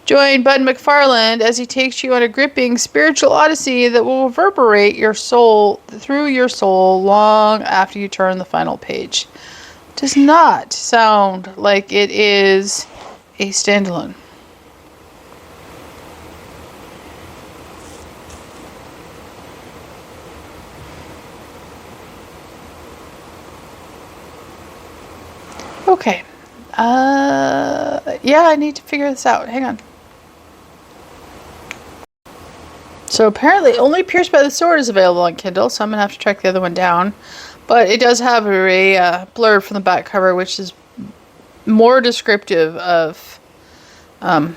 Join Bud McFarland as he takes you on a gripping spiritual odyssey that will reverberate through your soul long after you turn the final page. Does not sound like it is a standalone. Okay. Yeah, I need to figure this out. Hang on. So apparently only Pierced by the Sword is available on Kindle, so I'm going to have to track the other one down. But it does have a blurb from the back cover, which is more descriptive of, what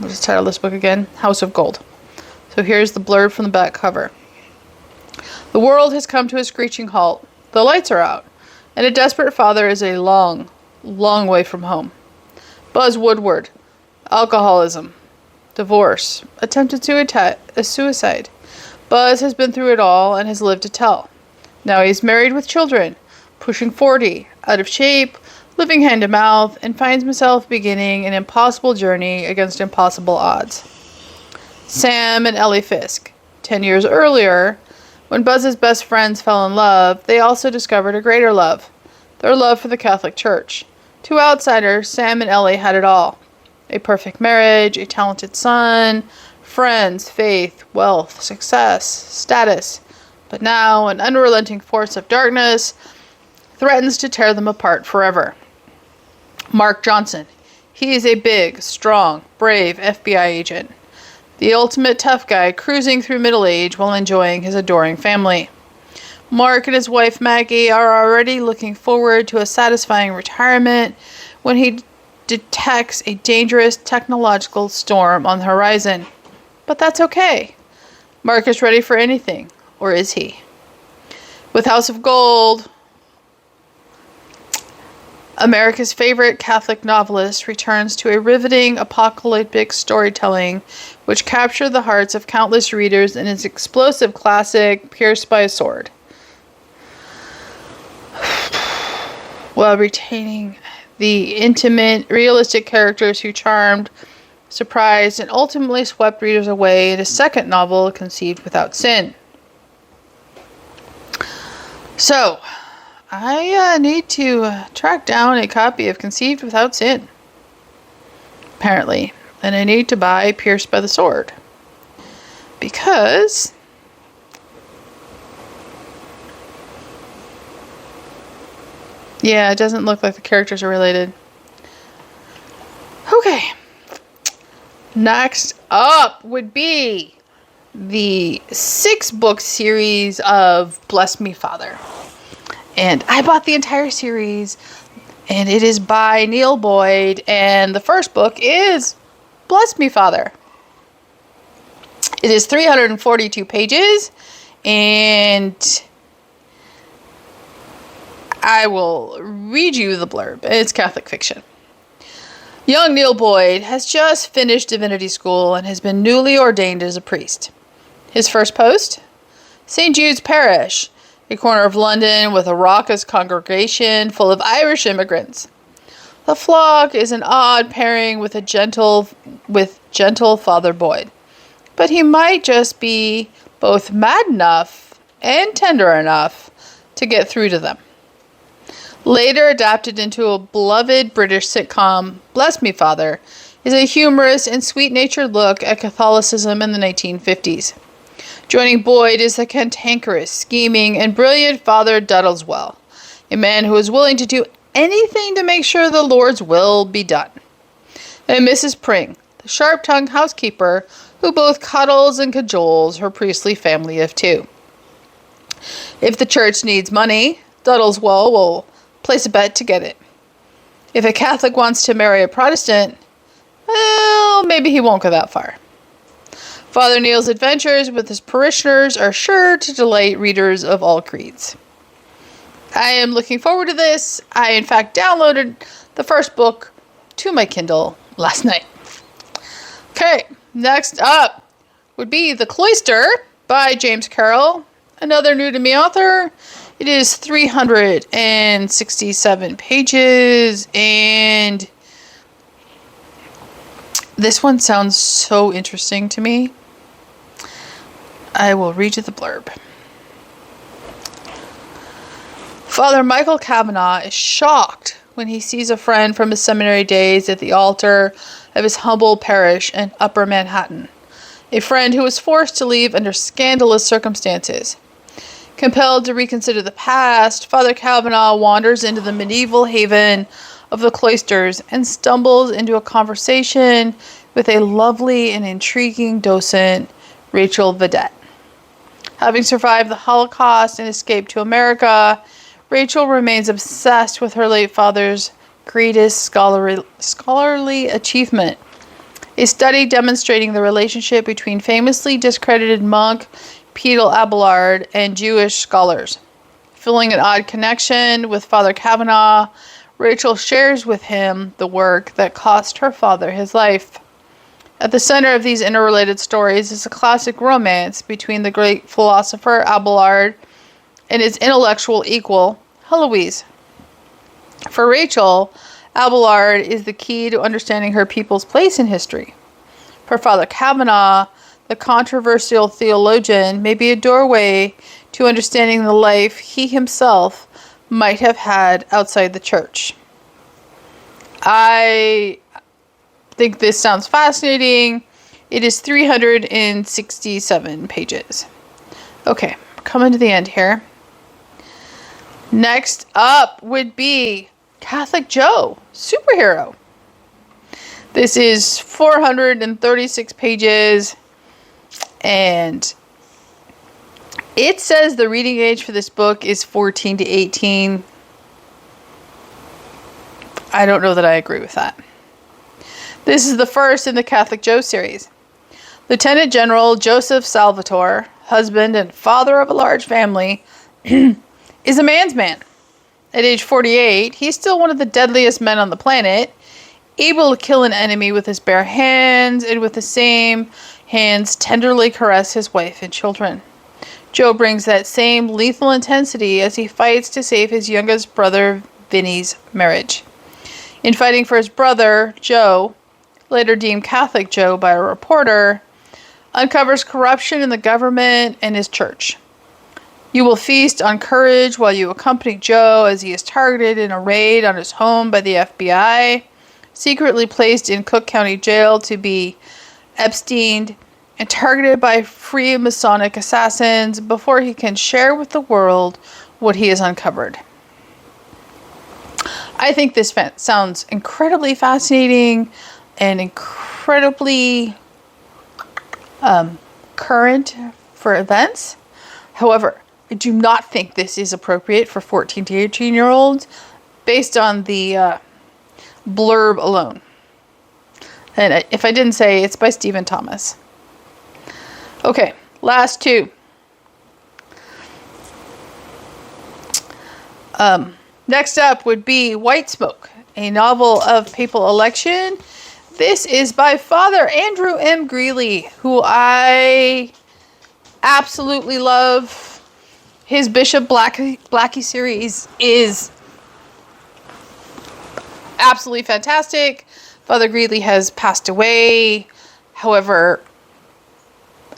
is the title of this book again? House of Gold. So here's the blurb from the back cover. The world has come to a screeching halt. The lights are out, and a desperate father is a long, long way from home. Buzz Woodward. Alcoholism. Divorce. Attempted suicide. Buzz has been through it all and has lived to tell. Now he's married with children, pushing 40, out of shape, living hand to mouth, and finds himself beginning an impossible journey against impossible odds. Sam and Ellie Fisk. 10 years earlier, when Buzz's best friends fell in love, they also discovered a greater love, their love for the Catholic Church. To outsiders, Sam and Ellie had it all. A perfect marriage, a talented son, friends, faith, wealth, success, status. But now an unrelenting force of darkness threatens to tear them apart forever. Mark Johnson. He is a big, strong, brave FBI agent. The ultimate tough guy cruising through middle age while enjoying his adoring family. Mark and his wife Maggie are already looking forward to a satisfying retirement when he detects a dangerous technological storm on the horizon. But that's okay. Mark is ready for anything. Or is he? With House of Gold, America's favorite Catholic novelist returns to a riveting apocalyptic storytelling which captured the hearts of countless readers in his explosive classic, Pierced by a Sword. while retaining the intimate, realistic characters who charmed, surprised, and ultimately swept readers away in his second novel, Conceived Without Sin. So, I need to track down a copy of Conceived Without Sin, apparently, and I need to buy Pierced by the Sword, because yeah, it doesn't look like the characters are related. Okay. Next up would be the 6-book series of Bless Me, Father. And I bought the entire series, and it is by Neil Boyd, and the first book is Bless Me, Father. It is 342 pages, and I will read you the blurb. It's Catholic fiction. Young Neil Boyd has just finished divinity school and has been newly ordained as a priest. His first post? St. Jude's Parish, a corner of London with a raucous congregation full of Irish immigrants. The flock is an odd pairing with gentle Father Boyd, but he might just be both mad enough and tender enough to get through to them. Later adapted into a beloved British sitcom, Bless Me, Father is a humorous and sweet-natured look at Catholicism in the 1950s. Joining Boyd is the cantankerous, scheming, and brilliant Father Duddleswell, a man who is willing to do anything to make sure the Lord's will be done. And Mrs. Pring, the sharp-tongued housekeeper who both cuddles and cajoles her priestly family of 2. If the church needs money, Duddleswell will place a bet to get it. If a Catholic wants to marry a Protestant, well, maybe he won't go that far. Father Neil's adventures with his parishioners are sure to delight readers of all creeds. I am looking forward to this. I, in fact, downloaded the first book to my Kindle last night. Okay, next up would be The Cloister by James Carroll, another new to me author. It is 367 pages, and this one sounds so interesting to me. I will read you the blurb. Father Michael Kavanagh is shocked when he sees a friend from his seminary days at the altar of his humble parish in Upper Manhattan, a friend who was forced to leave under scandalous circumstances. Compelled to reconsider the past, Father Kavanagh wanders into the medieval haven of the cloisters and stumbles into a conversation with a lovely and intriguing docent, Rachel Vedette. Having survived the Holocaust and escaped to America, Rachel remains obsessed with her late father's greatest scholarly achievement, a study demonstrating the relationship between famously discredited monk Peter Abelard and Jewish scholars. Feeling an odd connection with Father Kavanagh, Rachel shares with him the work that cost her father his life. At the center of these interrelated stories is a classic romance between the great philosopher Abelard and his intellectual equal, Heloise. For Rachel, Abelard is the key to understanding her people's place in history. For Father Kavanagh, the controversial theologian may be a doorway to understanding the life he himself might have had outside the church. I think this sounds fascinating. It is 367 pages. Okay, coming to the end here. Next up would be Catholic Joe, Superhero. This is 436 pages, and it says the reading age for this book is 14 to 18. I don't know that I agree with that. This is the first in the Catholic Joe series. Lieutenant General Joseph Salvatore, husband and father of a large family, is a man's man. At age 48, he's still one of the deadliest men on the planet, able to kill an enemy with his bare hands, and with the same hands tenderly caress his wife and children. Joe brings that same lethal intensity as he fights to save his youngest brother, Vinny's marriage. In fighting for his brother, Joe, later deemed Catholic Joe by a reporter, uncovers corruption in the government and his church. You will feast on courage while you accompany Joe as he is targeted in a raid on his home by the FBI, secretly placed in Cook County Jail to be Epsteined, and targeted by Freemasonic assassins before he can share with the world what he has uncovered. I think this sounds incredibly fascinating and incredibly current for events. However, I do not think this is appropriate for 14 to 18-year-olds based on the blurb alone. And if I didn't say, it's by Stephen Thomas. Okay, last two. Next up would be White Smoke, a novel of papal election. This is by Father Andrew M. Greeley, who I absolutely love. His Bishop Blackie series is absolutely fantastic. Father Greeley has passed away. However,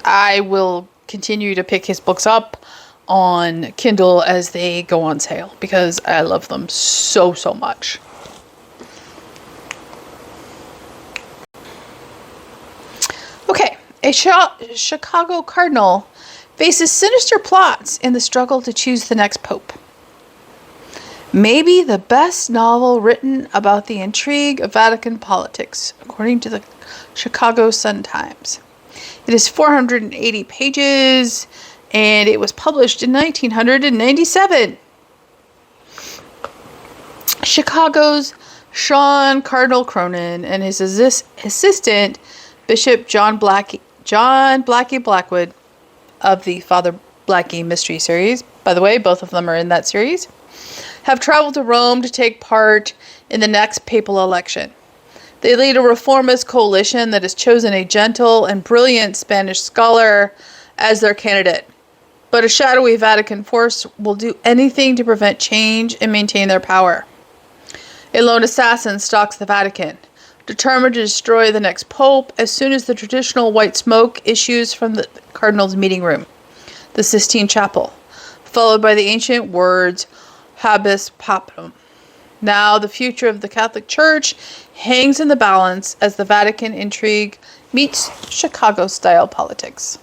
I will continue to pick his books up on Kindle as they go on sale because I love them so much. Okay, a Chicago Cardinal faces sinister plots in the struggle to choose the next pope. Maybe the best novel written about the intrigue of Vatican politics, according to the Chicago Sun-Times. It is 480 pages, and it was published in 1997. Chicago's Sean Cardinal Cronin and his assistant, Bishop John Blackie Blackwood of the Father Blackie Mystery Series, by the way, both of them are in that series, have traveled to Rome to take part in the next papal election. They lead a reformist coalition that has chosen a gentle and brilliant Spanish scholar as their candidate. But a shadowy Vatican force will do anything to prevent change and maintain their power. A lone assassin stalks the Vatican, determined to destroy the next pope as soon as the traditional white smoke issues from the cardinal's meeting room, the Sistine Chapel, followed by the ancient words, Habes Papam. Now the future of the Catholic Church hangs in the balance as the Vatican intrigue meets Chicago-style politics.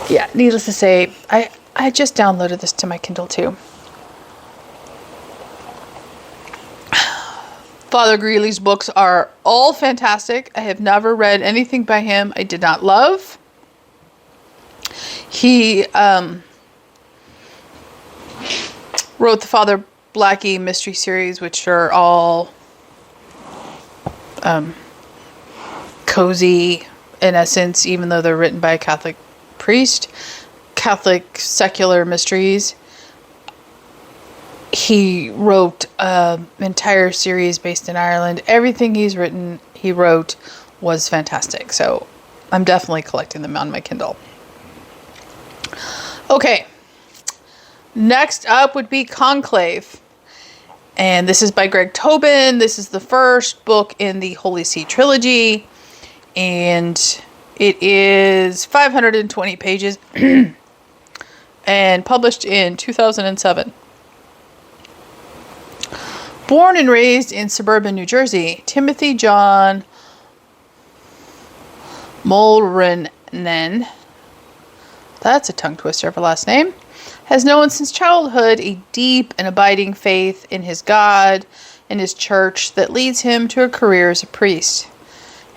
Yeah, needless to say, I just downloaded this to my Kindle too. Father Greeley's books are all fantastic. I have never read anything by him I did not love. He wrote the Father Blackie Mystery Series, which are all cozy in essence, even though they're written by a Catholic priest. Catholic secular mysteries. He wrote an entire series based in Ireland. Everything he wrote was fantastic. So I'm definitely collecting them on my Kindle. Okay. Next up would be Conclave. And this is by Greg Tobin. This is the first book in the Holy See trilogy. And it is 520 pages and published in 2007. Born and raised in suburban New Jersey, Timothy John Mulrennan, that's a tongue twister of a last name, has known since childhood a deep and abiding faith in his God and his church that leads him to a career as a priest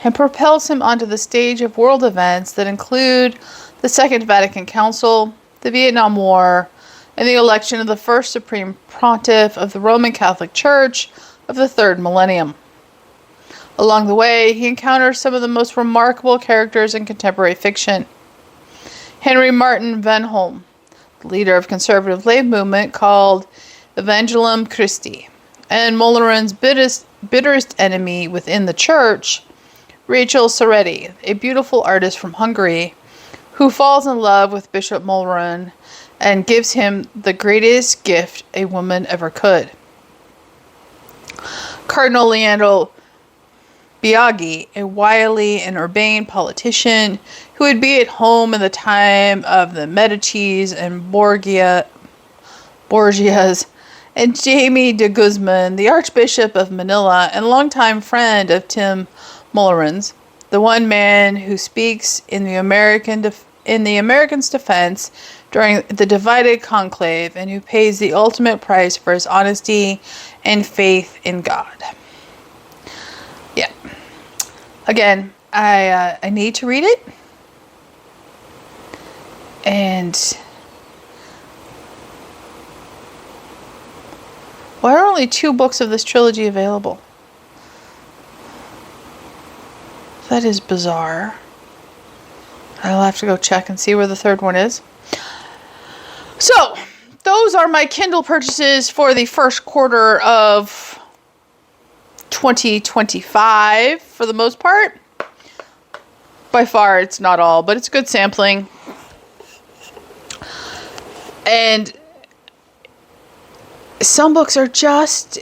and propels him onto the stage of world events that include the Second Vatican Council, the Vietnam War, and the election of the first Supreme Pontiff of the Roman Catholic Church of the third millennium. Along the way, he encounters some of the most remarkable characters in contemporary fiction. Henry Martin Venholm, the leader of conservative lay movement called Evangelium Christi, and Mulrenan's bitterest enemy within the church, Rachel Soretti, a beautiful artist from Hungary, who falls in love with Bishop Mulrennan and gives him the greatest gift a woman ever could, Cardinal Leandro Biaggi, a wily and urbane politician who would be at home in the time of the Medicis and Borgias, and Jaime de Guzman, the Archbishop of Manila and longtime friend of Tim Mulleran's, the one man who speaks in the Americans' defense during the divided conclave and who pays the ultimate price for his honesty and faith in God. Yeah. Again, I need to read it. And why are only 2 books of this trilogy available? That is bizarre. I'll have to go check and see where the 3rd one is. So, those are my Kindle purchases for the first quarter of 2025 for the most part. By far, it's not all, but it's good sampling. And some books are just,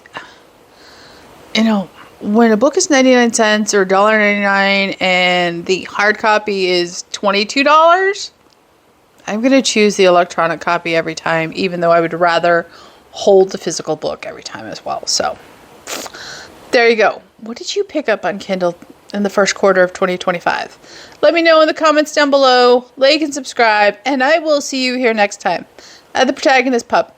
when a book is 99 cents or $1.99 and the hard copy is $22, I'm going to choose the electronic copy every time, even though I would rather hold the physical book every time as well. So, there you go. What did you pick up on Kindle in the first quarter of 2025? Let me know in the comments down below. Like and subscribe, and I will see you here next time. The Protagonist Pup.